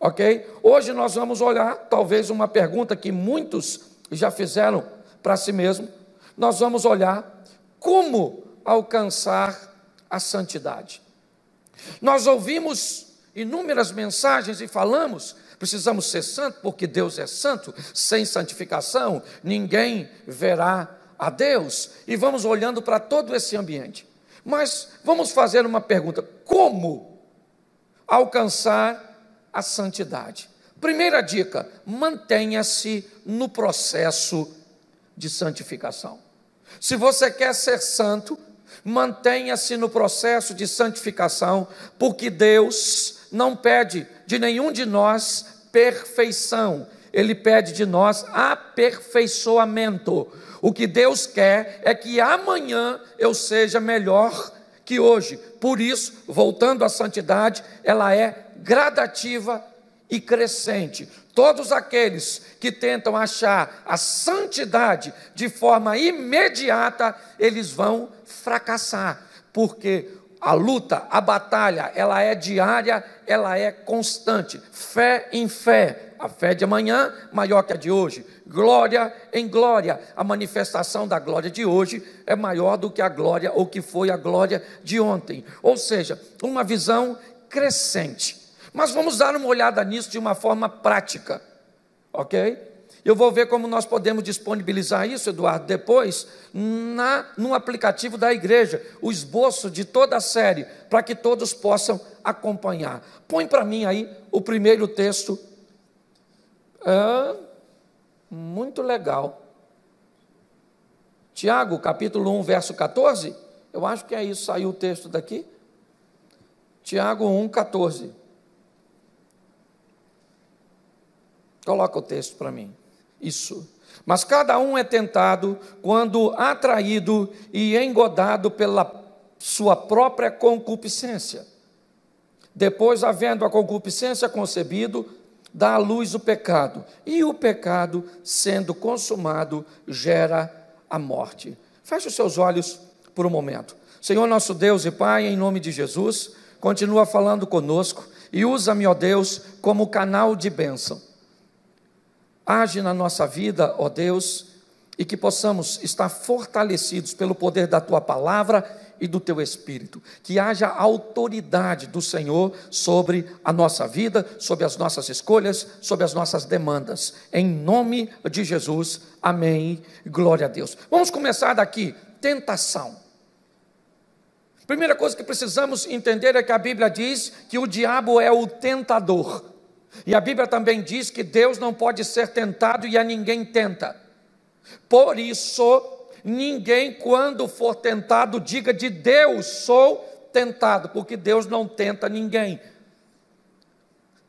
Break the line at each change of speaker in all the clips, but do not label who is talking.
ok? Hoje nós vamos olhar, talvez uma pergunta que muitos já fizeram para si mesmo. Nós vamos olhar como alcançar a santidade. Nós ouvimos inúmeras mensagens e falamos, precisamos ser santos porque Deus é santo, sem santificação ninguém verá a Deus, e vamos olhando para todo esse ambiente. Mas vamos fazer uma pergunta: como alcançar a santidade? Primeira dica: mantenha-se no processo de santificação. Se você quer ser santo, mantenha-se no processo de santificação, porque Deus não pede de nenhum de nós perfeição, Ele pede de nós aperfeiçoamento. O que Deus quer é que amanhã eu seja melhor que hoje. Por isso, voltando à santidade, ela é gradativa e crescente. Todos aqueles que tentam achar a santidade de forma imediata, eles vão fracassar, porque a luta, a batalha, ela é diária, ela é constante, fé em fé. A fé de amanhã maior que a de hoje, glória em glória. A manifestação da glória de hoje é maior do que a glória, ou que foi a glória de ontem. Ou seja, uma visão crescente. Mas vamos dar uma olhada nisso de uma forma prática, ok? Eu vou ver como nós podemos disponibilizar isso, Eduardo, depois, no aplicativo da igreja, o esboço de toda a série, para que todos possam acompanhar. Põe para mim aí o primeiro texto. Muito legal. Tiago, capítulo 1, verso 14. Eu acho que é isso, saiu o texto daqui. Tiago 1, 14. Coloca o texto para mim. Isso. Mas cada um é tentado quando atraído e engodado pela sua própria concupiscência. Depois, havendo a concupiscência concebido, dá à luz o pecado. E o pecado, sendo consumado, gera a morte. Feche os seus olhos por um momento. Senhor nosso Deus e Pai, em nome de Jesus, continua falando conosco e usa-me, ó Deus, como canal de bênção. Age na nossa vida, ó Deus, e que possamos estar fortalecidos pelo poder da Tua palavra e do Teu Espírito. Que haja autoridade do Senhor sobre a nossa vida, sobre as nossas escolhas, sobre as nossas demandas. Em nome de Jesus, amém. Glória a Deus. Vamos começar daqui, tentação. Primeira coisa que precisamos entender é que a Bíblia diz que o diabo é o tentador. E a Bíblia também diz que Deus não pode ser tentado e a ninguém tenta. Por isso, ninguém, quando for tentado, diga de Deus sou tentado, porque Deus não tenta ninguém.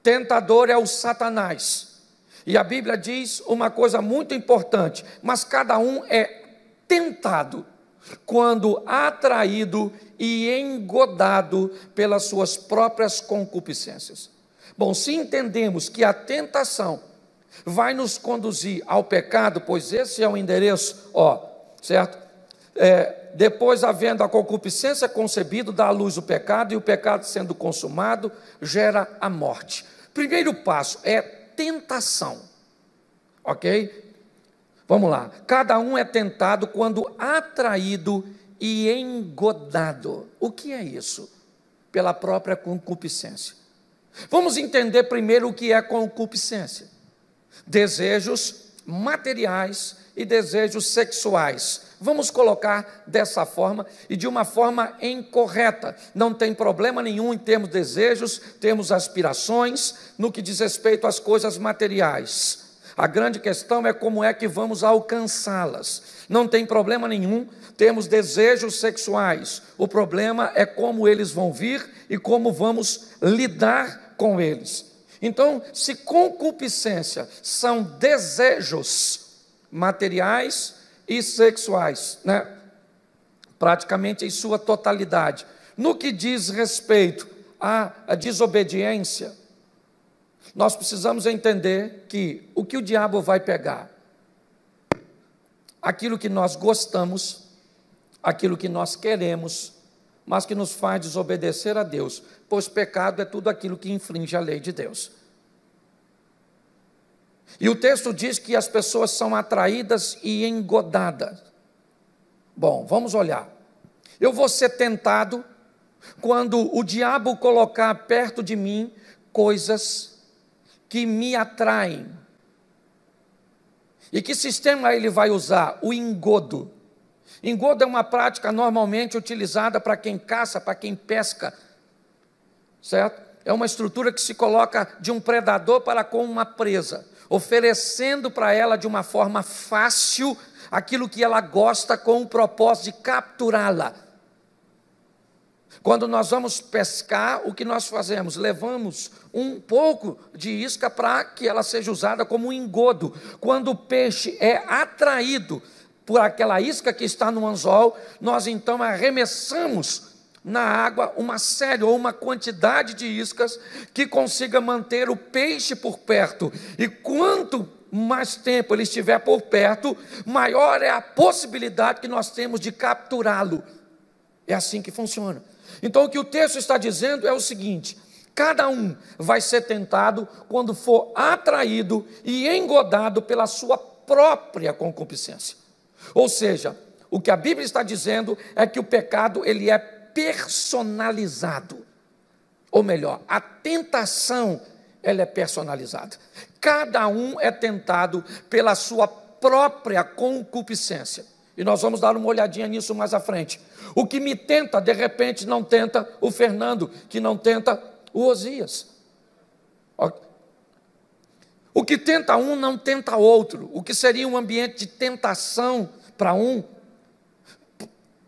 Tentador é o Satanás. E a Bíblia diz uma coisa muito importante: mas cada um é tentado quando atraído e engodado pelas suas próprias concupiscências. Bom, se entendemos que a tentação vai nos conduzir ao pecado, pois esse é o endereço, certo? Depois, havendo a concupiscência concebido, dá à luz o pecado, e o pecado sendo consumado, gera a morte. Primeiro passo é tentação, ok? Vamos lá. Cada um é tentado quando atraído e engodado. O que é isso? Pela própria concupiscência. Vamos entender primeiro o que é concupiscência. Desejos materiais e desejos sexuais. Vamos colocar dessa forma e de uma forma incorreta. Não tem problema nenhum em termos desejos, termos aspirações, no que diz respeito às coisas materiais. A grande questão é como é que vamos alcançá-las. Não tem problema nenhum termos desejos sexuais. O problema é como eles vão vir e como vamos lidar com eles. Então, se concupiscência são desejos materiais e sexuais, praticamente em sua totalidade, no que diz respeito à desobediência, nós precisamos entender que o diabo vai pegar? Aquilo que nós gostamos, aquilo que nós queremos, mas que nos faz desobedecer a Deus, pois pecado é tudo aquilo que infringe a lei de Deus. E o texto diz que as pessoas são atraídas e engodadas. Bom, vamos olhar. Eu vou ser tentado quando o diabo colocar perto de mim coisas que me atraem. E que sistema ele vai usar? O engodo. Engodo é uma prática normalmente utilizada para quem caça, para quem pesca, certo? É uma estrutura que se coloca de um predador para com uma presa, oferecendo para ela de uma forma fácil aquilo que ela gosta com o propósito de capturá-la. Quando nós vamos pescar, o que nós fazemos? Levamos um pouco de isca para que ela seja usada como um engodo. Quando o peixe é atraído por aquela isca que está no anzol, nós então arremessamos na água uma série ou uma quantidade de iscas que consiga manter o peixe por perto. E quanto mais tempo ele estiver por perto, maior é a possibilidade que nós temos de capturá-lo. É assim que funciona. Então o que o texto está dizendo é o seguinte: cada um vai ser tentado quando for atraído e engodado pela sua própria concupiscência. Ou seja, o que a Bíblia está dizendo é que o pecado ele é personalizado. Ou melhor, a tentação ela é personalizada. Cada um é tentado pela sua própria concupiscência. E nós vamos dar uma olhadinha nisso mais à frente. O que me tenta, de repente, não tenta o Fernando, que não tenta o Osias. O que tenta um, não tenta outro. O que seria um ambiente de tentação para um,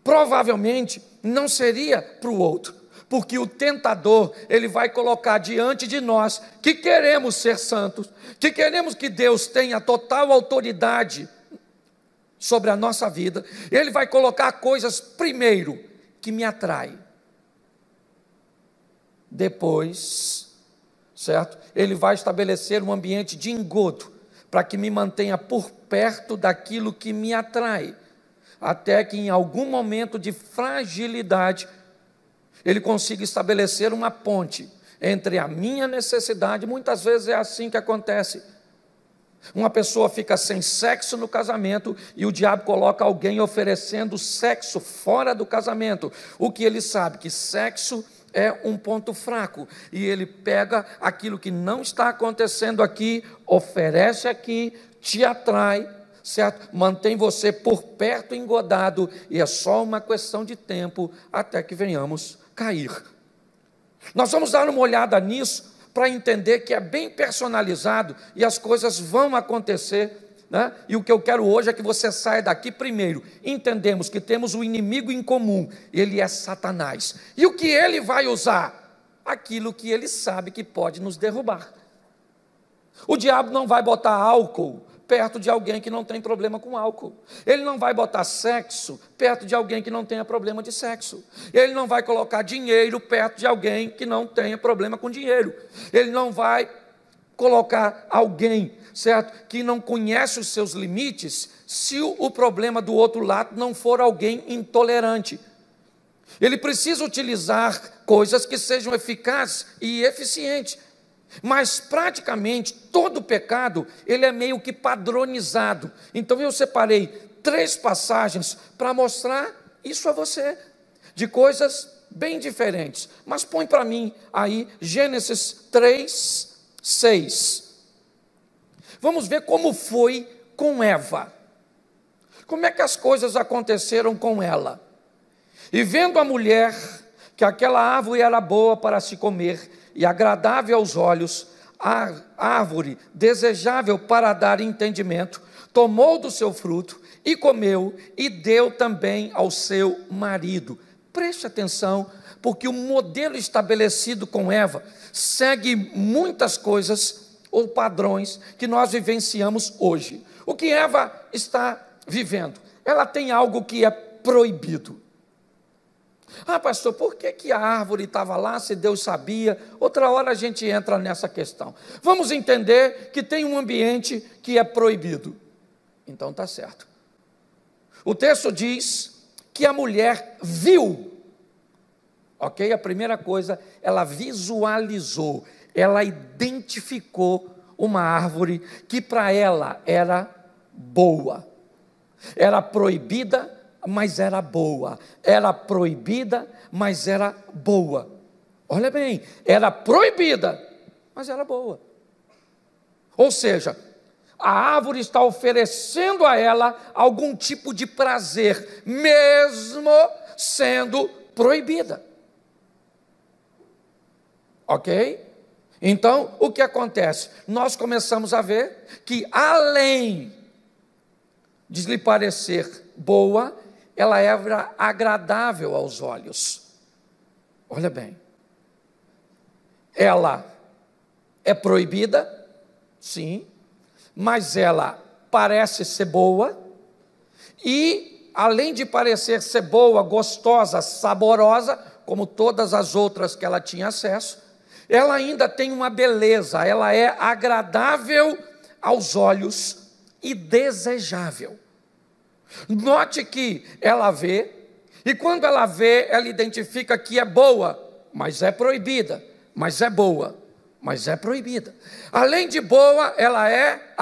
provavelmente não seria para o outro. Porque o tentador, ele vai colocar diante de nós, que queremos ser santos, que queremos que Deus tenha total autoridade sobre a nossa vida, ele vai colocar coisas primeiro que me atraem. Depois, certo? Ele vai estabelecer um ambiente de engodo para que me mantenha por perto daquilo que me atrai, até que em algum momento de fragilidade ele consiga estabelecer uma ponte entre a minha necessidade. Muitas vezes é assim que acontece. Uma pessoa fica sem sexo no casamento e o diabo coloca alguém oferecendo sexo fora do casamento. O que ele sabe? Que sexo é um ponto fraco. E ele pega aquilo que não está acontecendo aqui, oferece aqui, te atrai, certo? Mantém você por perto engodado e é só uma questão de tempo até que venhamos cair. Nós vamos dar uma olhada nisso para entender que é bem personalizado e as coisas vão acontecer, né? E o que eu quero hoje é que você saia daqui primeiro. Entendemos que temos um inimigo em comum, ele é Satanás. E o que ele vai usar? Aquilo que ele sabe que pode nos derrubar. O diabo não vai botar álcool perto de alguém que não tem problema com álcool. Ele não vai botar sexo perto de alguém que não tenha problema de sexo. Ele não vai colocar dinheiro perto de alguém que não tenha problema com dinheiro. Ele não vai colocar alguém, certo, que não conhece os seus limites, se o problema do outro lado não for alguém intolerante. Ele precisa utilizar coisas que sejam eficazes e eficientes. Mas praticamente todo pecado, ele é meio que padronizado. Então eu separei 3 passagens para mostrar isso a você, de coisas bem diferentes. Mas põe para mim aí Gênesis 3, 6. Vamos ver como foi com Eva. Como é que as coisas aconteceram com ela? E vendo a mulher que aquela árvore era boa para se comer, e agradável aos olhos, a árvore desejável para dar entendimento, tomou do seu fruto e comeu, e deu também ao seu marido. Preste atenção, porque o modelo estabelecido com Eva segue muitas coisas ou padrões que nós vivenciamos hoje. O que Eva está vivendo? Ela tem algo que é proibido. Ah, pastor, por que a árvore estava lá, se Deus sabia? Outra hora a gente entra nessa questão. Vamos entender que tem um ambiente que é proibido. Então está certo. O texto diz que a mulher viu. Ok? A primeira coisa, ela visualizou, ela identificou uma árvore que para ela era boa. Era proibida, mas era boa. Era proibida, mas era boa. Olha bem, era proibida, mas era boa. Ou seja, a árvore está oferecendo a ela algum tipo de prazer, mesmo sendo proibida. Ok? Então, o que acontece? Nós começamos a ver que, além de lhe parecer boa, ela era agradável aos olhos. Olha bem, ela é proibida, sim, mas ela parece ser boa, e além de parecer ser boa, gostosa, saborosa, como todas as outras que ela tinha acesso, ela ainda tem uma beleza, ela é agradável aos olhos e desejável. Note que ela vê, e quando ela vê, ela identifica que é boa, mas é proibida, mas é boa, mas é proibida. Além de boa, ela é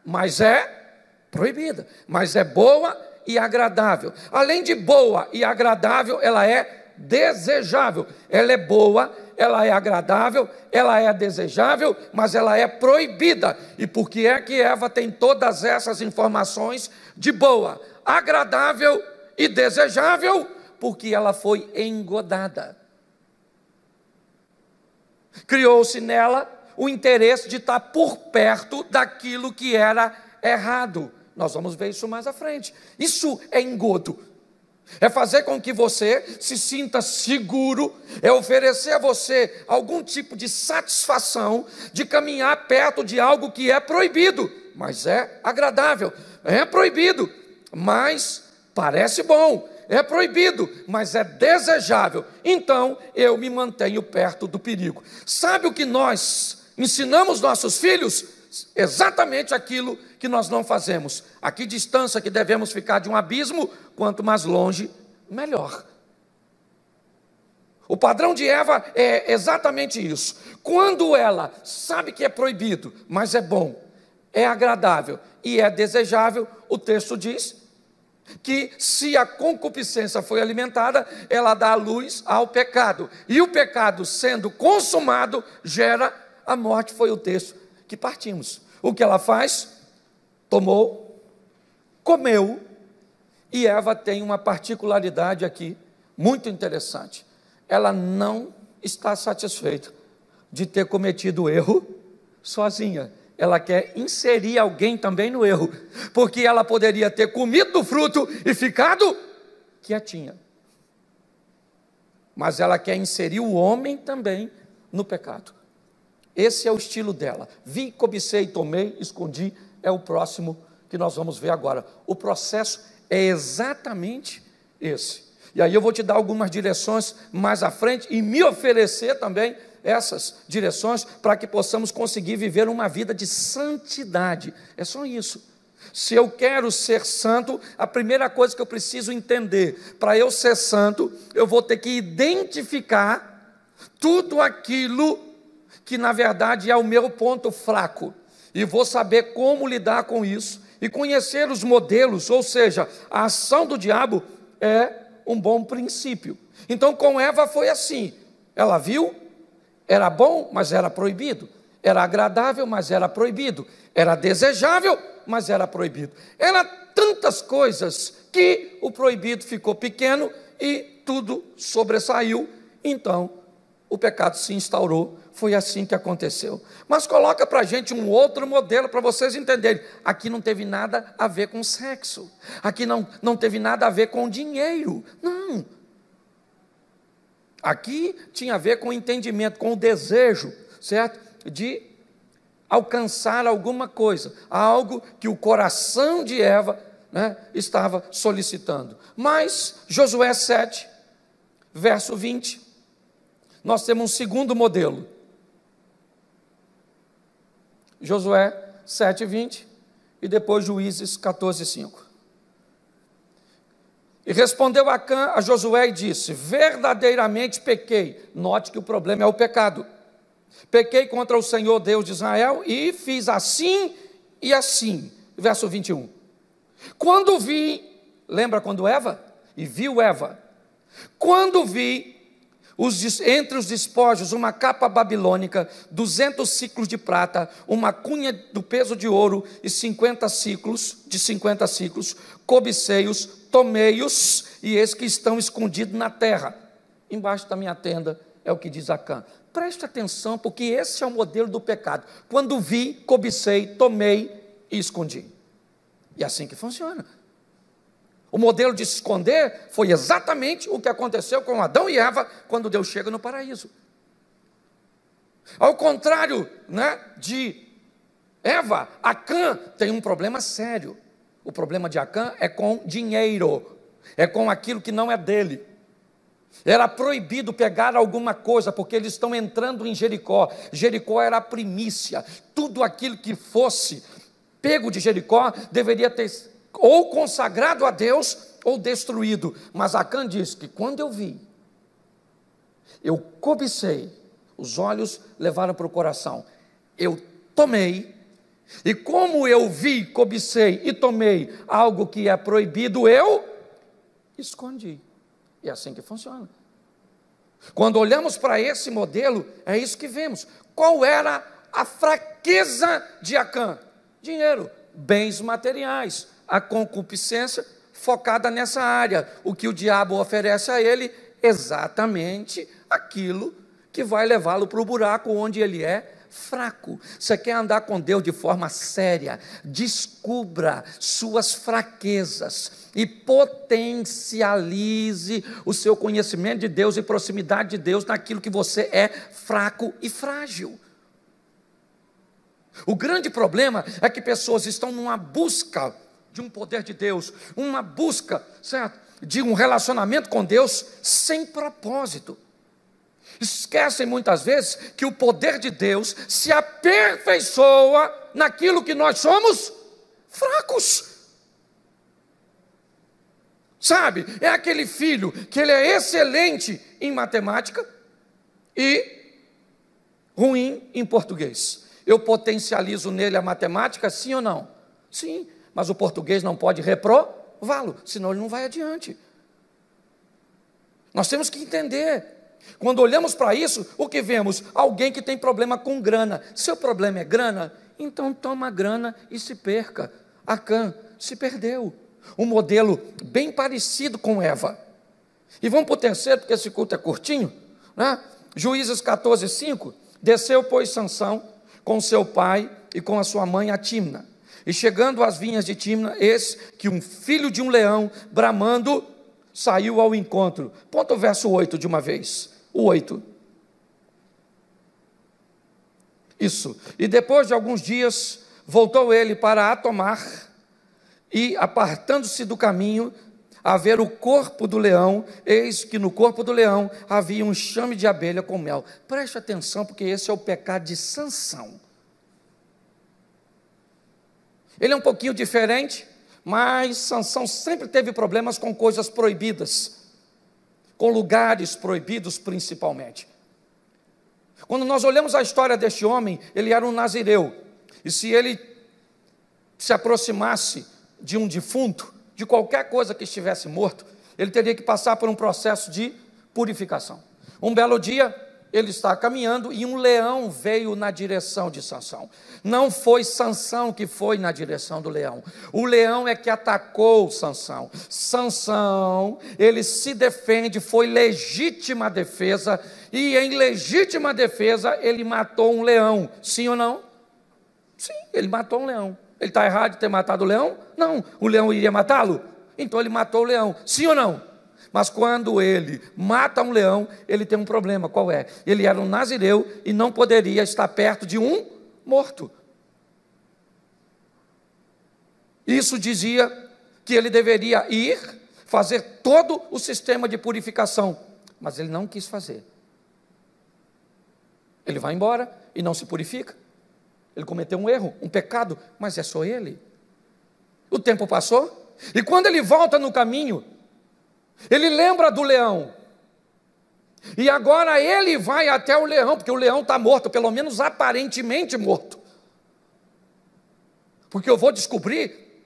mas é proibida, mas é boa e agradável. Além de boa e agradável, ela é desejável. Ela é boa, ela é agradável, ela é desejável, mas ela é proibida. E por que é que Eva tem todas essas informações de boa, agradável e desejável? Porque ela foi engodada. Criou-se nela o interesse de estar por perto daquilo que era errado. Nós vamos ver isso mais à frente. Isso é engodo. É fazer com que você se sinta seguro, é oferecer a você algum tipo de satisfação de caminhar perto de algo que é proibido, mas é agradável. É proibido, mas parece bom. É proibido, mas é desejável. Então eu me mantenho perto do perigo. Sabe o que nós ensinamos nossos filhos? Exatamente aquilo que nós não fazemos. A que distância que devemos ficar de um abismo, quanto mais longe, melhor. O padrão de Eva é exatamente isso. Quando ela sabe que é proibido, mas é bom, é agradável e é desejável, o texto diz que se a concupiscência foi alimentada, ela dá luz ao pecado. E o pecado sendo consumado, gera a morte, foi o texto que partimos. O que ela faz? Tomou, comeu, e Eva tem uma particularidade aqui, muito interessante. Ela não está satisfeita de ter cometido o erro sozinha. Ela quer inserir alguém também no erro, porque ela poderia ter comido do fruto e ficado quietinha. Mas ela quer inserir o homem também no pecado. Esse é o estilo dela. Vi, cobicei, tomei, escondi, é o próximo que nós vamos ver agora. O processo é exatamente esse. E aí eu vou te dar algumas direções mais à frente e me oferecer também essas direções para que possamos conseguir viver uma vida de santidade. É só isso. Se eu quero ser santo, a primeira coisa que eu preciso entender, para eu ser santo, eu vou ter que identificar tudo aquilo que na verdade é o meu ponto fraco, e vou saber como lidar com isso, e conhecer os modelos, ou seja, a ação do diabo é um bom princípio. Então com Eva foi assim, ela viu, era bom, mas era proibido, era agradável, mas era proibido, era desejável, mas era proibido, era tantas coisas que o proibido ficou pequeno e tudo sobressaiu, então o pecado se instaurou. Foi assim que aconteceu. Mas coloca para a gente um outro modelo para vocês entenderem. Aqui não teve nada a ver com sexo. Aqui não teve nada a ver com dinheiro. Não. Aqui tinha a ver com o entendimento, com o desejo, certo? De alcançar alguma coisa. Algo que o coração de Eva, né, estava solicitando. Mas Josué 7, verso 20, nós temos um segundo modelo. Josué 7:20 e depois Juízes 14:5. E respondeu Acã a Josué e disse: verdadeiramente pequei. Note que o problema é o pecado. pequei contra o Senhor Deus de Israel e fiz assim e assim. Verso 21. Quando vi, lembra quando Eva? E viu Eva. Quando vi entre os despojos uma capa babilônica, 200 ciclos de prata, uma cunha do peso de ouro e 50 ciclos, cobicei-os, tomei-os, e eis que estão escondidos na terra, embaixo da minha tenda, é o que diz Acã. Preste atenção, porque esse é o modelo do pecado. Quando vi, cobicei, tomei e escondi. E é assim que funciona. O modelo de se esconder foi exatamente o que aconteceu com Adão e Eva quando Deus chega no paraíso. Ao contrário, de Eva, Acã tem um problema sério. O problema de Acã é com dinheiro, é com aquilo que não é dele. Era proibido pegar alguma coisa, porque eles estão entrando em Jericó. Jericó era a primícia. Tudo aquilo que fosse pego de Jericó deveria ter ou consagrado a Deus, ou destruído. Mas Acã diz que quando eu vi, eu cobicei, os olhos levaram para o coração, eu tomei, e como eu vi, cobicei e tomei algo que é proibido, eu escondi. E é assim que funciona. Quando olhamos para esse modelo, é isso que vemos. Qual era a fraqueza de Acã? Dinheiro, bens materiais. A concupiscência focada nessa área. O que o diabo oferece a ele, exatamente aquilo que vai levá-lo para o buraco onde ele é fraco. Você quer andar com Deus de forma séria? Descubra suas fraquezas e potencialize o seu conhecimento de Deus e proximidade de Deus naquilo que você é fraco e frágil. O grande problema é que pessoas estão numa busca de um poder de Deus, uma busca, certo, de um relacionamento com Deus sem propósito. Esquecem muitas vezes que o poder de Deus se aperfeiçoa naquilo que nós somos fracos. Sabe, é aquele filho que ele é excelente em matemática e ruim em português. Eu potencializo nele a matemática, sim ou não? Sim. Mas o português não pode reprová-lo, senão ele não vai adiante. Nós temos que entender. Quando olhamos para isso, o que vemos? Alguém que tem problema com grana. Seu problema é grana? Então toma a grana e se perca. Acã se perdeu. Um modelo bem parecido com Eva. E vamos para o terceiro, porque esse culto é curtinho, Juízes 14:5. Desceu, pois, Sansão com seu pai e com a sua mãe a Tímna. E chegando às vinhas de Tímna, eis que um filho de um leão, bramando, saiu ao encontro. Ponta o verso 8 de uma vez. O 8. Isso. E depois de alguns dias, voltou ele para a tomar, e apartando-se do caminho, a ver o corpo do leão, eis que no corpo do leão havia um enxame de abelha com mel. Preste atenção, porque esse é o pecado de Sansão. Ele é um pouquinho diferente, mas Sansão sempre teve problemas com coisas proibidas, com lugares proibidos principalmente. Quando nós olhamos a história deste homem, ele era um nazireu, e se ele se aproximasse de um defunto, de qualquer coisa que estivesse morto, ele teria que passar por um processo de purificação. Um belo dia, ele está caminhando e um leão veio na direção de Sansão. Não foi Sansão que foi na direção do leão. O leão é que atacou Sansão. Sansão, ele se defende, foi legítima defesa, e em legítima defesa ele matou um leão. Sim ou não? Sim, ele matou um leão. Ele está errado de ter matado o leão? Não. O leão iria matá-lo? Então ele matou o leão. Sim ou não? Mas quando ele mata um leão, ele tem um problema. Qual é? Ele era um nazireu e não poderia estar perto de um morto. Isso dizia que ele deveria ir fazer todo o sistema de purificação, mas ele não quis fazer. Ele vai embora e não se purifica. Ele cometeu um erro, um pecado, mas é só ele. O tempo passou, e quando ele volta no caminho, ele lembra do leão. E agora ele vai até o leão, porque o leão está morto, pelo menos aparentemente morto. Porque eu vou descobrir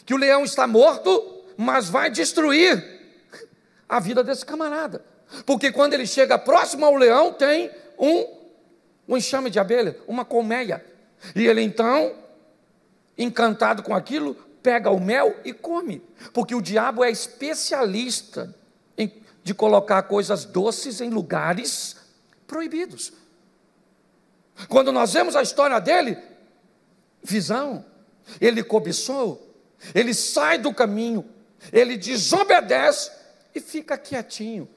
que o leão está morto, mas vai destruir a vida desse camarada. Porque quando ele chega próximo ao leão, tem um enxame de abelha, uma colmeia. E ele então, encantado com aquilo, pega o mel e come. Porque o diabo é especialista de colocar coisas doces em lugares proibidos. Quando nós vemos a história dele, visão, ele cobiçou, ele sai do caminho, ele desobedece e fica quietinho.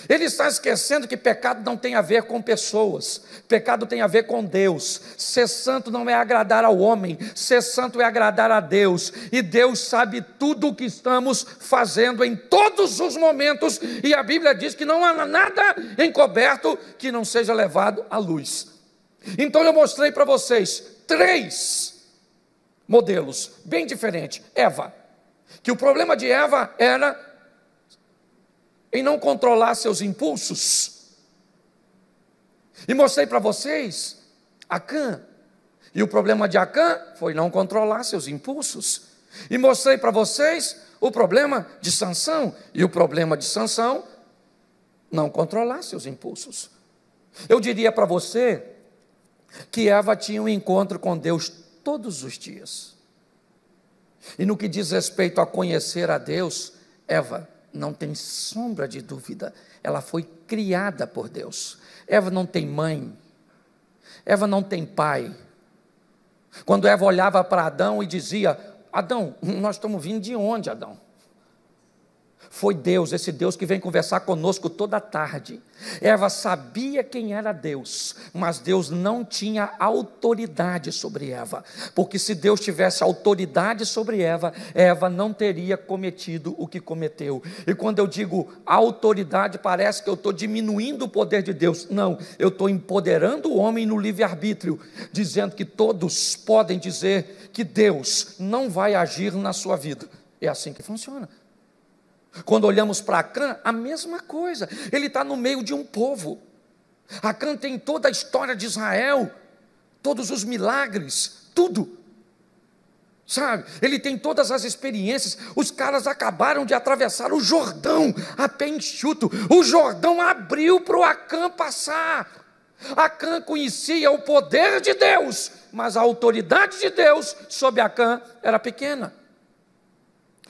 Ele está esquecendo que pecado não tem a ver com pessoas, pecado tem a ver com Deus. Ser santo não é agradar ao homem, ser santo é agradar a Deus, e Deus sabe tudo o que estamos fazendo em todos os momentos, e a Bíblia diz que não há nada encoberto que não seja levado à luz. Então eu mostrei para vocês 3 modelos bem diferentes. Eva, que o problema de Eva era em não controlar seus impulsos. E mostrei para vocês Acã, e o problema de Acã foi não controlar seus impulsos. E mostrei para vocês o problema de Sansão, e o problema de Sansão, não controlar seus impulsos. Eu diria para você que Eva tinha um encontro com Deus todos os dias. E no que diz respeito a conhecer a Deus, Eva, não tem sombra de dúvida, ela foi criada por Deus. Eva não tem mãe, Eva não tem pai. Quando Eva olhava para Adão e dizia: Adão, nós estamos vindo de onde, Adão? Foi Deus, esse Deus que vem conversar conosco toda tarde. Eva sabia quem era Deus, mas Deus não tinha autoridade sobre Eva, porque se Deus tivesse autoridade sobre Eva, Eva não teria cometido o que cometeu. E quando eu digo autoridade, parece que eu estou diminuindo o poder de Deus. Não, eu estou empoderando o homem no livre-arbítrio, dizendo que todos podem dizer que Deus não vai agir na sua vida. É assim que funciona. Quando olhamos para Acã, a mesma coisa. Ele está no meio de um povo. Acã tem toda a história de Israel, todos os milagres, tudo. Sabe? Ele tem todas as experiências. Os caras acabaram de atravessar o Jordão a pé enxuto. O Jordão abriu para o Acã passar. Acã conhecia o poder de Deus, mas a autoridade de Deus sobre Acã era pequena.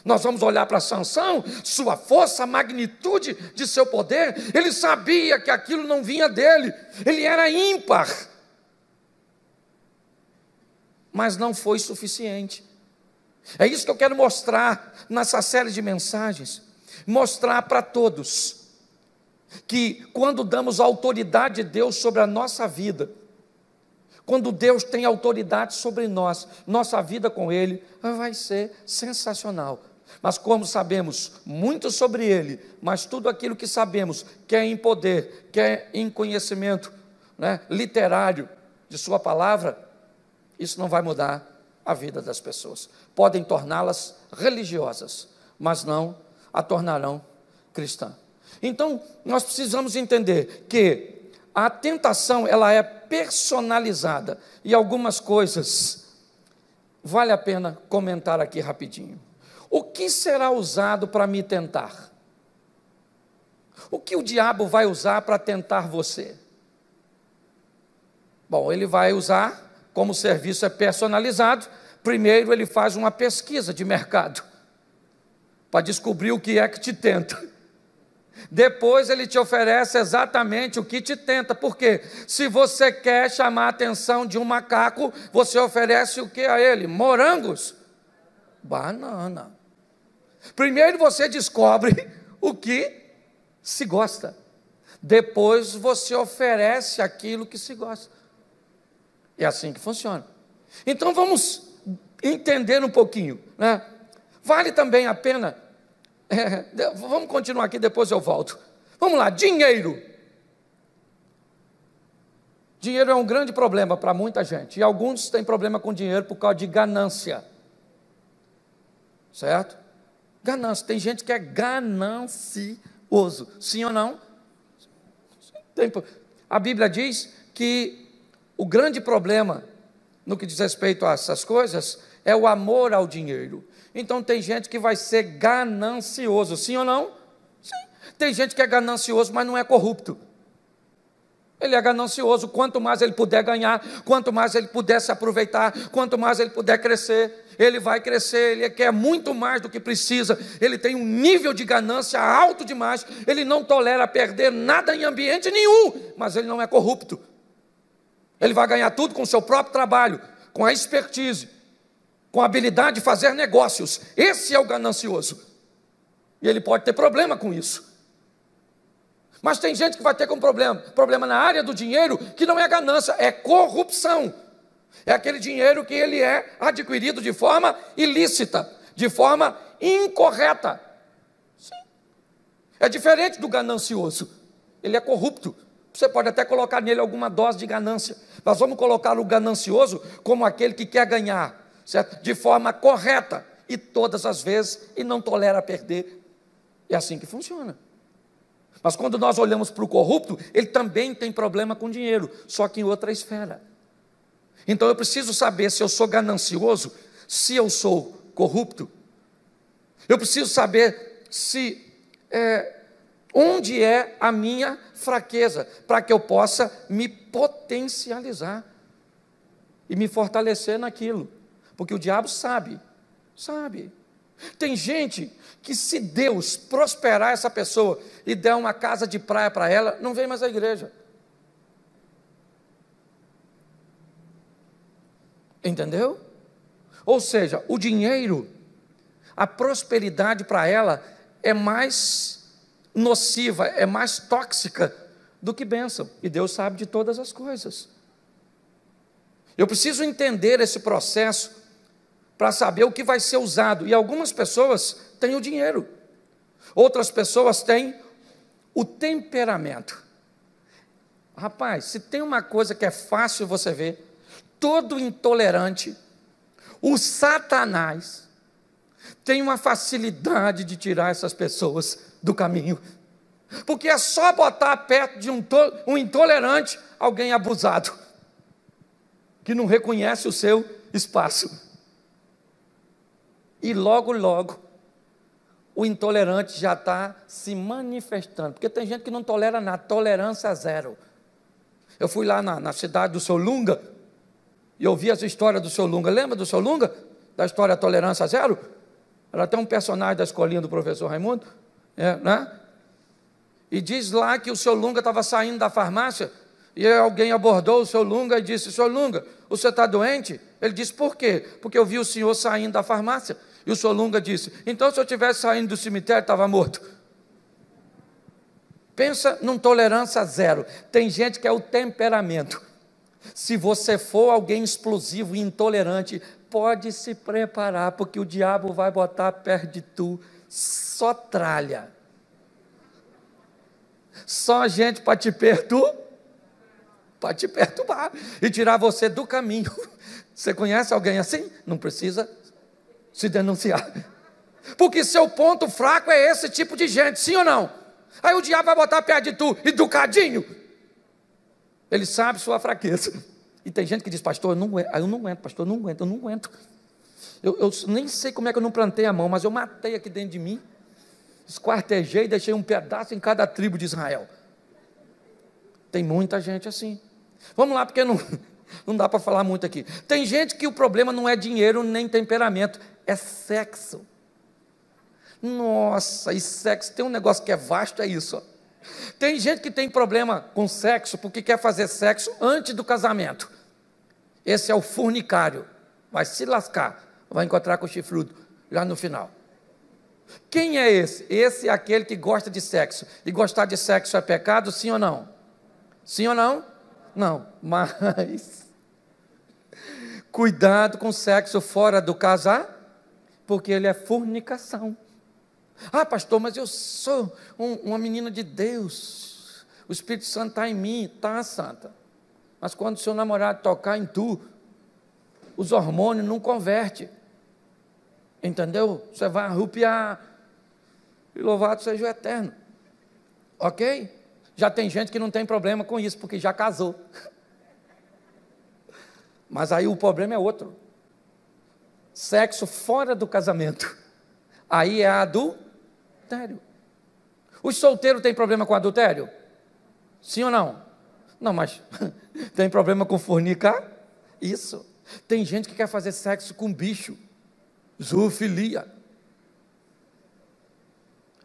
Nós vamos olhar para Sansão, sua força, a magnitude de seu poder. Ele sabia que aquilo não vinha dele, ele era ímpar, mas não foi suficiente. É isso que eu quero mostrar nessa série de mensagens, mostrar para todos, que quando damos autoridade de Deus sobre a nossa vida, quando Deus tem autoridade sobre nós, nossa vida com Ele vai ser sensacional. Mas como sabemos muito sobre Ele, mas tudo aquilo que sabemos, quer em poder, quer em conhecimento literário de Sua palavra, isso não vai mudar a vida das pessoas. Podem torná-las religiosas, mas não a tornarão cristã. Então, nós precisamos entender que a tentação, ela é personalizada, e algumas coisas vale a pena comentar aqui rapidinho. O que será usado para me tentar? O que o diabo vai usar para tentar você? Bom, ele vai usar, como o serviço é personalizado, primeiro ele faz uma pesquisa de mercado, para descobrir o que é que te tenta. Depois ele te oferece exatamente o que te tenta, porque se você quer chamar a atenção de um macaco, você oferece o que a ele? Morangos? Banana. Primeiro você descobre o que se gosta, depois você oferece aquilo que se gosta. É assim que funciona. Então vamos entender um pouquinho, Vale também a pena, vamos continuar aqui, depois eu volto. Vamos lá, dinheiro. Dinheiro é um grande problema para muita gente, e alguns têm problema com dinheiro por causa de ganância, certo? Ganância, tem gente que é ganancioso, sim ou não? A Bíblia diz que o grande problema no que diz respeito a essas coisas é o amor ao dinheiro. Então tem gente que vai ser ganancioso, sim ou não? Sim. Tem gente que é ganancioso, mas não é corrupto. Ele é ganancioso, quanto mais ele puder ganhar, quanto mais ele puder se aproveitar, quanto mais ele puder crescer, ele vai crescer, ele quer muito mais do que precisa, ele tem um nível de ganância alto demais, ele não tolera perder nada em ambiente nenhum, mas ele não é corrupto. Ele vai ganhar tudo com o seu próprio trabalho, com a expertise, com a habilidade de fazer negócios. Esse é o ganancioso. E ele pode ter problema com isso. Mas tem gente que vai ter problema na área do dinheiro, que não é ganância, é corrupção. É aquele dinheiro que ele é adquirido de forma ilícita, de forma incorreta. Sim. É diferente do ganancioso. Ele é corrupto. Você pode até colocar nele alguma dose de ganância. Nós vamos colocar o ganancioso como aquele que quer ganhar, certo? De forma correta, e todas as vezes, e não tolera perder. É assim que funciona. Mas quando nós olhamos para o corrupto, ele também tem problema com dinheiro, só que em outra esfera. Então eu preciso saber se eu sou ganancioso, se eu sou corrupto. Eu preciso saber onde é a minha fraqueza, para que eu possa me potencializar e me fortalecer naquilo. Porque o diabo sabe. Tem gente que, se Deus prosperar essa pessoa e der uma casa de praia para ela, não vem mais à igreja. Entendeu? Ou seja, o dinheiro, a prosperidade para ela é mais nociva, é mais tóxica do que bênção. E Deus sabe de todas as coisas. Eu preciso entender esse processo para saber o que vai ser usado. E algumas pessoas têm o dinheiro, outras pessoas têm o temperamento. Rapaz, se tem uma coisa que é fácil você ver, todo intolerante, o Satanás, tem uma facilidade de tirar essas pessoas do caminho, porque é só botar perto de um intolerante alguém abusado, que não reconhece o seu espaço. E logo, o intolerante já está se manifestando, porque tem gente que não tolera nada, tolerância zero. Eu fui lá na cidade do Seu Lunga, e ouvi essa história do Seu Lunga. Lembra do Seu Lunga? Da história tolerância zero? Era até um personagem da escolinha do professor Raimundo, né? E diz lá que o Seu Lunga estava saindo da farmácia, e alguém abordou o Seu Lunga e disse: Seu Lunga, você está doente? Ele disse: por quê? Porque eu vi o senhor saindo da farmácia. E o Seu Lunga disse: então, se eu estivesse saindo do cemitério, estava morto. Pensa num tolerância zero. Tem gente que é o temperamento. Se você for alguém explosivo e intolerante, pode se preparar, porque o diabo vai botar perto de tu só tralha, só gente para te perturbar e tirar você do caminho. Você conhece alguém assim? Não precisa se denunciar, porque seu ponto fraco é esse tipo de gente, sim ou não? Aí o diabo vai botar perto de tu, educadinho, ele sabe sua fraqueza. E tem gente que diz: pastor, eu não aguento, pastor, eu não aguento. Eu nem sei como é que eu não plantei a mão, mas eu matei aqui dentro de mim, esquartejei e deixei um pedaço em cada tribo de Israel. Tem muita gente assim. Vamos lá, porque não dá para falar muito aqui. Tem gente que o problema não é dinheiro nem temperamento, é sexo. Nossa, e sexo, tem um negócio que é vasto, é isso. Tem gente que tem problema com sexo porque quer fazer sexo antes do casamento. Esse é o fornicário, vai se lascar, vai encontrar com o chifrudo lá no final. Quem é esse? Esse é aquele que gosta de sexo. E gostar de sexo é pecado, sim ou não? Sim ou não? Não, mas cuidado com sexo fora do casar, porque ele é fornicação. Ah, pastor, mas eu sou uma menina de Deus, o Espírito Santo está em mim. Está, santa, mas quando o seu namorado tocar em tu, os hormônios não convertem, entendeu? Você vai arrupiar, e louvado seja o Eterno, ok? Já tem gente que não tem problema com isso, porque já casou. Mas aí o problema é outro. Sexo fora do casamento. Aí é adultério. Os solteiros têm problema com adultério? Sim ou não? Não, mas tem problema com fornicar? Isso. Tem gente que quer fazer sexo com bicho. Zoofilia.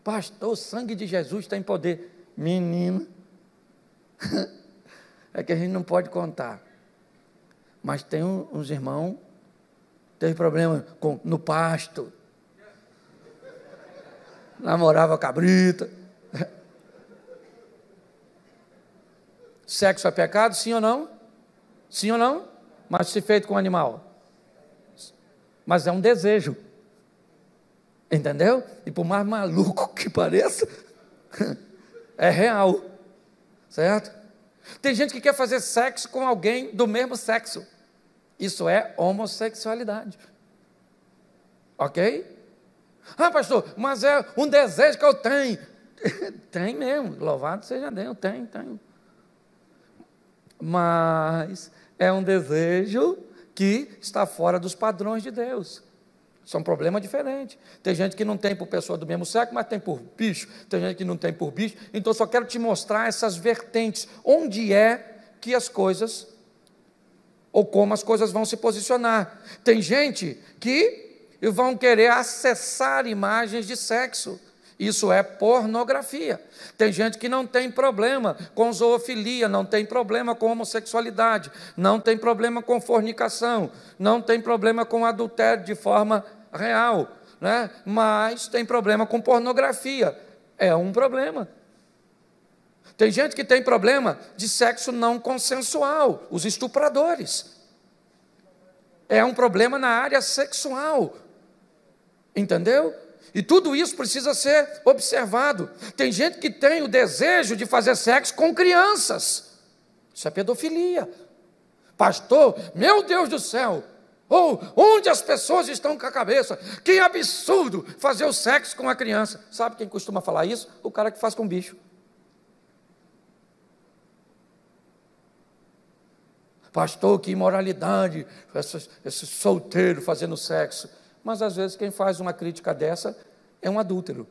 Pastor, o sangue de Jesus tem poder. Menino, é que a gente não pode contar. Mas tem uns irmãos, teve problema no pasto, namorava cabrita. Sexo é pecado, sim ou não? Sim ou não? Mas se feito com animal. Mas é um desejo. Entendeu? E por mais maluco que pareça, é real, certo? Tem gente que quer fazer sexo com alguém do mesmo sexo. Isso é homossexualidade. Ok? Ah, pastor, mas é um desejo que eu tenho. Tem mesmo, louvado seja Deus, tenho. Mas é um desejo que está fora dos padrões de Deus. São problemas diferentes. Tem gente que não tem por pessoa do mesmo sexo, mas tem por bicho. Tem gente que não tem por bicho. Então, só quero te mostrar essas vertentes. Onde é que as coisas, ou como as coisas vão se posicionar. Tem gente que vão querer acessar imagens de sexo. Isso é pornografia. Tem gente que não tem problema com zoofilia, não tem problema com homossexualidade, não tem problema com fornicação, não tem problema com adultério de forma real, né? Mas tem problema com pornografia. É um problema. Tem gente que tem problema de sexo não consensual, os estupradores. É um problema na área sexual. Entendeu? E tudo isso precisa ser observado. Tem gente que tem o desejo de fazer sexo com crianças. Isso é pedofilia. Pastor, meu Deus do céu, onde as pessoas estão com a cabeça? Que absurdo fazer o sexo com a criança. Sabe quem costuma falar isso? O cara que faz com bicho. Pastor, que imoralidade, esse solteiro fazendo sexo. Mas às vezes quem faz uma crítica dessa é um adúltero.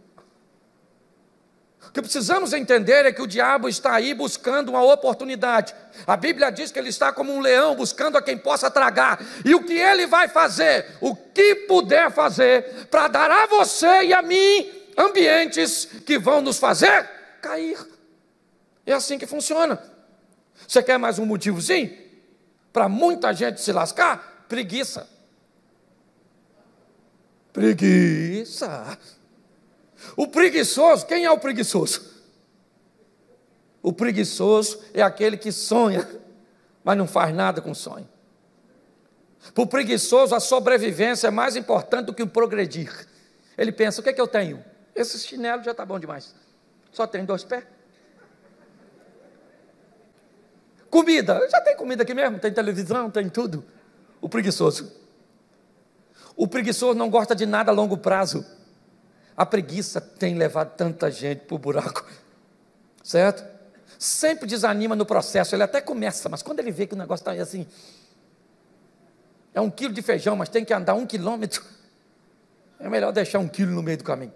O que precisamos entender é que o diabo está aí buscando uma oportunidade. A Bíblia diz que ele está como um leão buscando a quem possa tragar. E o que ele vai fazer, o que puder fazer, para dar a você e a mim ambientes que vão nos fazer cair. É assim que funciona. Você quer mais um motivozinho? Para muita gente se lascar? Preguiça. Preguiça. O preguiçoso, quem é o preguiçoso? O preguiçoso é aquele que sonha, mas não faz nada com o sonho. Para o preguiçoso, a sobrevivência é mais importante do que o progredir. Ele pensa, o que é que eu tenho? Esse chinelo já está bom demais. Só tem 2 pés. Comida, já tem comida aqui mesmo, tem televisão, tem tudo. O preguiçoso não gosta de nada a longo prazo. A preguiça tem levado tanta gente para o buraco, certo? Sempre desanima no processo, ele até começa, mas quando ele vê que o negócio está assim, é 1 quilo de feijão, mas tem que andar 1 quilômetro, é melhor deixar 1 quilo no meio do caminho.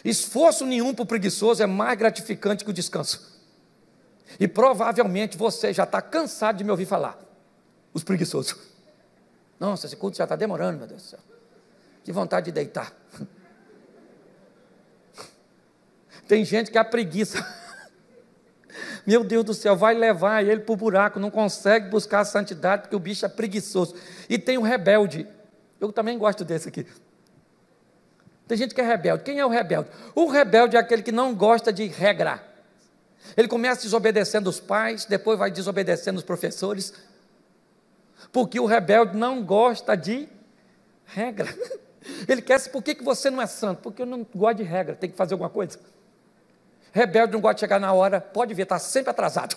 Esforço nenhum para o preguiçoso é mais gratificante que o descanso. E provavelmente você já está cansado de me ouvir falar, os preguiçosos. Nossa, esse culto já está demorando, meu Deus do céu. Que vontade de deitar. Tem gente que a preguiça, meu Deus do céu, vai levar ele para o buraco, não consegue buscar a santidade, porque o bicho é preguiçoso. E tem o rebelde, eu também gosto desse aqui. Tem gente que é rebelde. Quem é o rebelde? O rebelde é aquele que não gosta de regra. Ele começa desobedecendo os pais, depois vai desobedecendo os professores, porque o rebelde não gosta de regra. Ele quer, por que você não é santo? Porque eu não gosto de regra, tem que fazer alguma coisa. Rebelde não gosta de chegar na hora, pode ver, está sempre atrasado.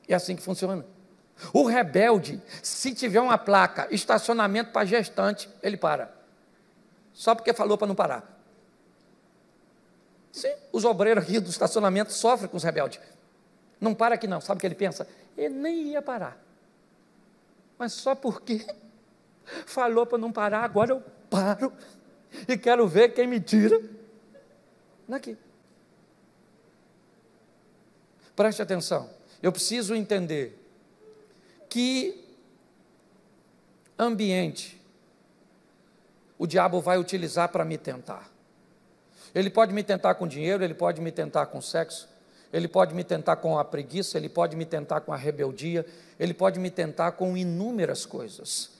É assim que funciona. O rebelde, se tiver uma placa, estacionamento para gestante, ele para. Só porque falou para não parar. Sim, os obreiros aqui do estacionamento sofrem com os rebeldes. Não para aqui não, sabe o que ele pensa? Ele nem ia parar. Mas só porque falou para não parar, agora eu paro e quero ver quem me tira daqui. Preste atenção, eu preciso entender que ambiente o diabo vai utilizar para me tentar. Ele pode me tentar com dinheiro, ele pode me tentar com sexo, ele pode me tentar com a preguiça, ele pode me tentar com a rebeldia, ele pode me tentar com inúmeras coisas.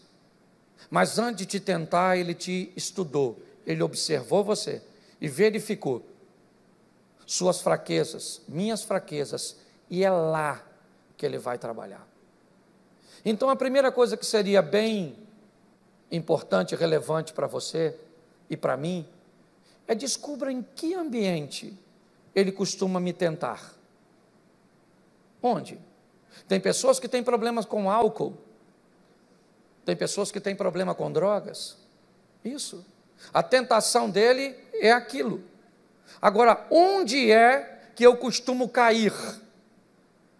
Mas antes de te tentar, ele te estudou, ele observou você e verificou suas fraquezas, minhas fraquezas, e é lá que ele vai trabalhar. Então a primeira coisa que seria bem importante e relevante para você e para mim, é descubra em que ambiente ele costuma me tentar. Onde? Tem pessoas que têm problemas com álcool, tem pessoas que têm problema com drogas, isso, a tentação dele é aquilo. Agora, onde é que eu costumo cair?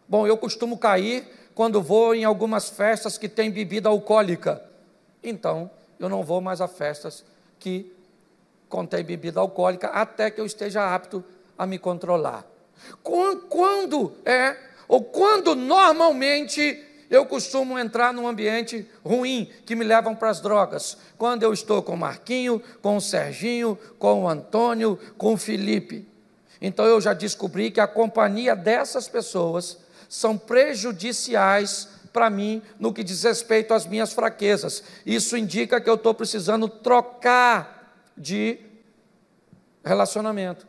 Bom, eu costumo cair quando vou em algumas festas que tem bebida alcoólica, então eu não vou mais a festas que contém bebida alcoólica, até que eu esteja apto a me controlar. Quando normalmente eu costumo entrar num ambiente ruim, que me levam para as drogas, quando eu estou com o Marquinho, com o Serginho, com o Antônio, com o Felipe. Então eu já descobri que a companhia dessas pessoas são prejudiciais para mim no que diz respeito às minhas fraquezas. Isso indica que eu estou precisando trocar de relacionamento.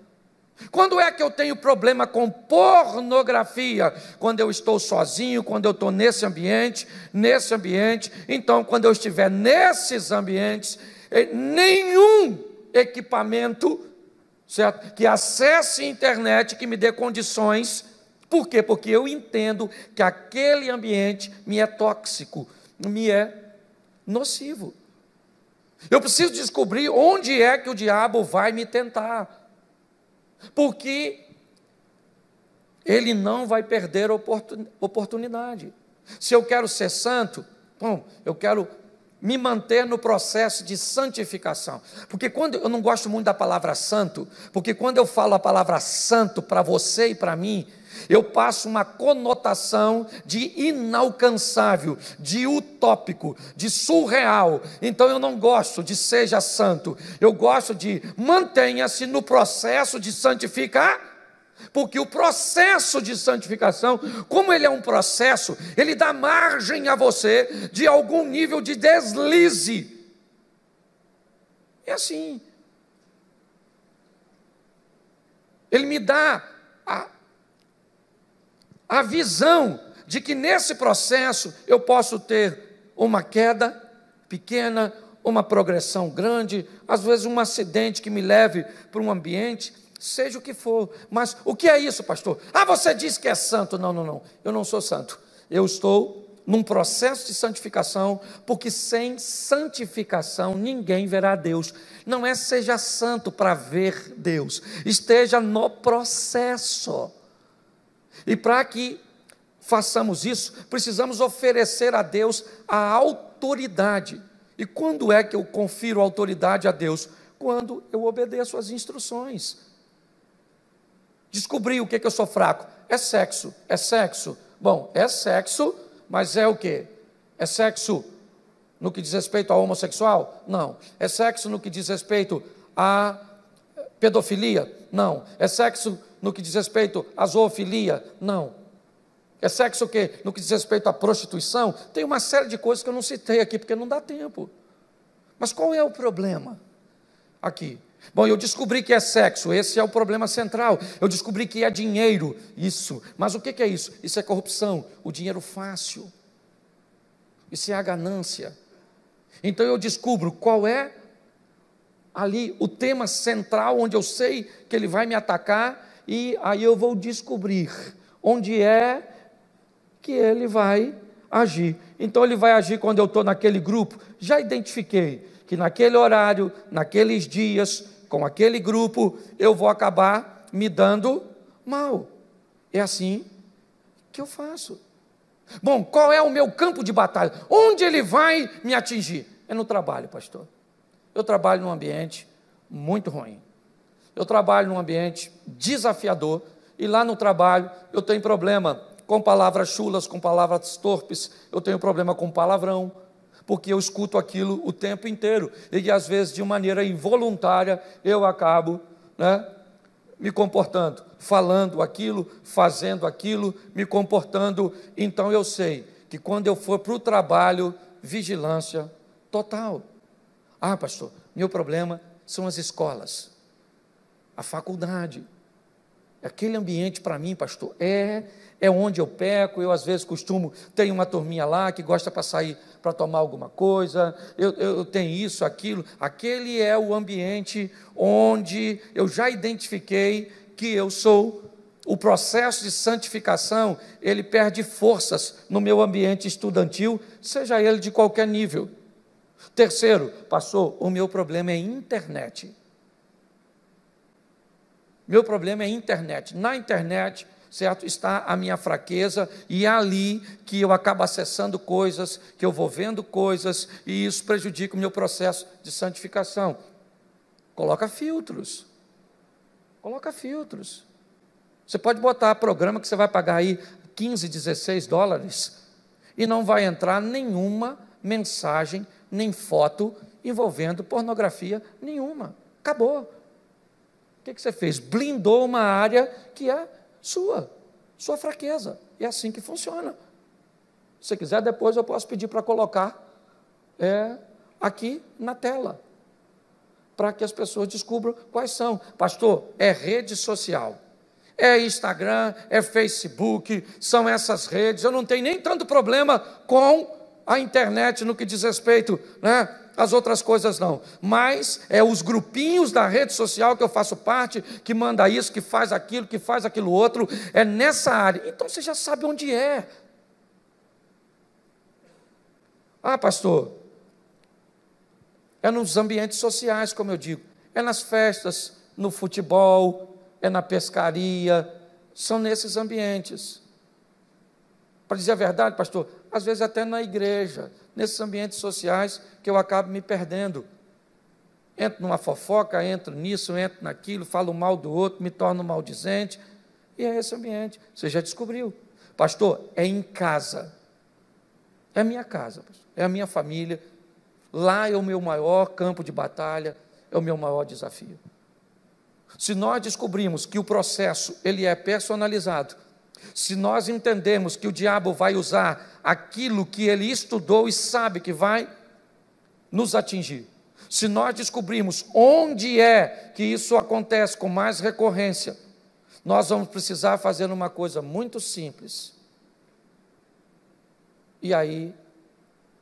Quando é que eu tenho problema com pornografia? Quando eu estou sozinho, quando eu estou nesse ambiente. Então, quando eu estiver nesses ambientes, nenhum equipamento, certo, que acesse a internet, que me dê condições. Por quê? Porque eu entendo que aquele ambiente me é tóxico, me é nocivo. Eu preciso descobrir onde é que o diabo vai me tentar, porque ele não vai perder oportunidade. Se eu quero ser santo, bom, eu quero me manter no processo de santificação, porque quando eu não gosto muito da palavra santo, porque quando eu falo a palavra santo para você e para mim, eu passo uma conotação de inalcançável, de utópico, de surreal. Então eu não gosto de seja santo, eu gosto de mantenha-se no processo de santificar, porque o processo de santificação, como ele é um processo, ele dá margem a você de algum nível de deslize. É assim. Ele me dá a visão de que nesse processo eu posso ter uma queda pequena, uma progressão grande, às vezes um acidente que me leve para um ambiente, seja o que for. Mas o que é isso, pastor? Você diz que é santo. Não, eu não sou santo. Eu estou num processo de santificação, porque sem santificação ninguém verá Deus. Não é seja santo para ver Deus, esteja no processo. E para que façamos isso, precisamos oferecer a Deus a autoridade. E quando é que eu confiro autoridade a Deus? Quando eu obedeço às instruções. Descobri o que eu sou fraco. É sexo. Bom, é sexo, mas é o quê? É sexo no que diz respeito ao homossexual? Não. É sexo no que diz respeito à pedofilia? Não. É sexo no que diz respeito à zoofilia? Não. É sexo o quê? No que diz respeito à prostituição? Tem uma série de coisas que eu não citei aqui, porque não dá tempo. Mas qual é o problema aqui? Bom, eu descobri que é sexo, esse é o problema central. Eu descobri que é dinheiro, isso. Mas o que é isso? Isso é corrupção, o dinheiro fácil. Isso é a ganância. Então eu descubro qual é ali o tema central, onde eu sei que ele vai me atacar, e aí eu vou descobrir onde é que ele vai agir. Então ele vai agir quando eu estou naquele grupo. Já identifiquei que naquele horário, naqueles dias, com aquele grupo, eu vou acabar me dando mal. É assim que eu faço. Bom, qual é o meu campo de batalha? Onde ele vai me atingir? É no trabalho, pastor. Eu trabalho num ambiente muito ruim. Eu trabalho num ambiente desafiador. E lá no trabalho eu tenho problema com palavras chulas, com palavras torpes. Eu tenho problema com palavrão, porque eu escuto aquilo o tempo inteiro. E às vezes, de maneira involuntária, eu acabo, me comportando, falando aquilo, fazendo aquilo, me comportando. Então eu sei que quando eu for para o trabalho, vigilância total. Ah, pastor, meu problema são as escolas, a faculdade. Aquele ambiente para mim, pastor, é onde eu peco. Eu às vezes costumo, tenho uma turminha lá que gosta para sair para tomar alguma coisa, eu tenho isso, aquilo. Aquele é o ambiente onde eu já identifiquei que eu sou. O processo de santificação, ele perde forças no meu ambiente estudantil, seja ele de qualquer nível. Terceiro, pastor, o meu problema é internet. Meu problema é internet. Na internet, certo, está a minha fraqueza, e é ali que eu acabo acessando coisas, que eu vou vendo coisas, e isso prejudica o meu processo de santificação. Coloca filtros. Coloca filtros. Você pode botar programa que você vai pagar aí 15, 16 dólares, e não vai entrar nenhuma mensagem, nem foto envolvendo pornografia nenhuma. Acabou. O que você fez? Blindou uma área que é sua fraqueza. E é assim que funciona. Se você quiser, depois eu posso pedir para colocar aqui na tela, para que as pessoas descubram quais são. Pastor, é rede social, é Instagram, é Facebook, são essas redes. Eu não tenho nem tanto problema com a internet no que diz respeito, as outras coisas não, mas é os grupinhos da rede social que eu faço parte, que manda isso, que faz aquilo outro, é nessa área. Então você já sabe onde é. Ah, pastor, é nos ambientes sociais, como eu digo, é nas festas, no futebol, é na pescaria, são nesses ambientes. Para dizer a verdade, pastor, às vezes até na igreja, nesses ambientes sociais, que eu acabo me perdendo. Entro numa fofoca, entro nisso, entro naquilo, falo mal do outro, me torno maldizente, e é esse ambiente. Você já descobriu. Pastor, é em casa. É a minha casa, pastor. É a minha família. Lá é o meu maior campo de batalha, é o meu maior desafio. Se nós descobrimos que o processo ele é personalizado, se nós entendermos que o diabo vai usar aquilo que ele estudou e sabe que vai nos atingir, se nós descobrirmos onde é que isso acontece com mais recorrência, nós vamos precisar fazer uma coisa muito simples. E aí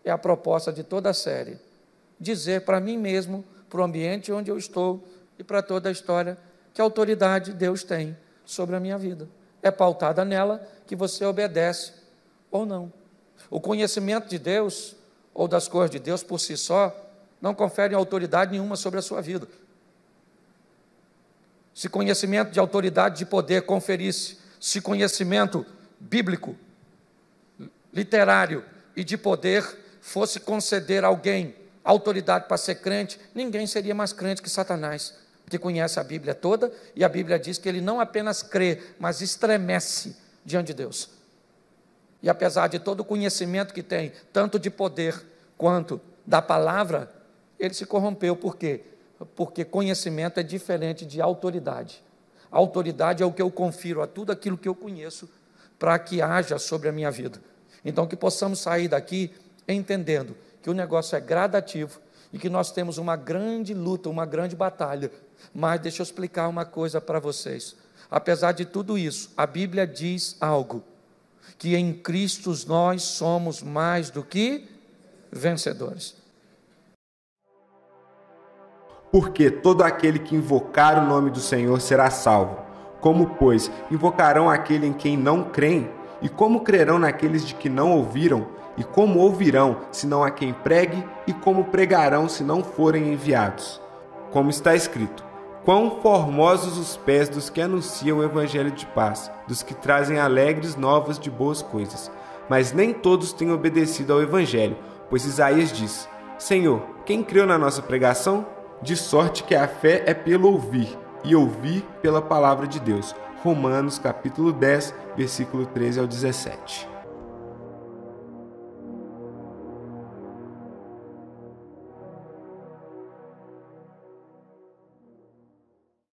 é a proposta de toda a série, dizer para mim mesmo, para o ambiente onde eu estou e para toda a história, que autoridade Deus tem sobre a minha vida. É pautada nela que você obedece ou não. O conhecimento de Deus, ou das coisas de Deus por si só, não confere autoridade nenhuma sobre a sua vida. Se conhecimento de autoridade de poder conferisse, se conhecimento bíblico, literário e de poder fosse conceder a alguém autoridade para ser crente, ninguém seria mais crente que Satanás, que conhece a Bíblia toda, e a Bíblia diz que ele não apenas crê, mas estremece diante de Deus. E apesar de todo o conhecimento que tem, tanto de poder quanto da palavra, ele se corrompeu. Por quê? Porque conhecimento é diferente de autoridade. A autoridade é o que eu confiro a tudo aquilo que eu conheço, para que haja sobre a minha vida. Então, que possamos sair daqui entendendo que o negócio é gradativo, e que nós temos uma grande luta, uma grande batalha. Mas deixa eu explicar uma coisa para vocês. Apesar de tudo isso, a Bíblia diz algo, que em Cristo nós somos mais do que vencedores.
Porque todo aquele que invocar o nome do Senhor será salvo. Como, pois, invocarão aquele em quem não creem? E como crerão naqueles de que não ouviram? E como ouvirão, se não há quem pregue? E como pregarão, se não forem enviados? Como está escrito: Quão formosos os pés dos que anunciam o evangelho de paz, dos que trazem alegres novas de boas coisas. Mas nem todos têm obedecido ao evangelho, pois Isaías diz: Senhor, quem creu na nossa pregação? De sorte que a fé é pelo ouvir, e ouvir pela palavra de Deus. Romanos capítulo 10, versículo 13 ao 17.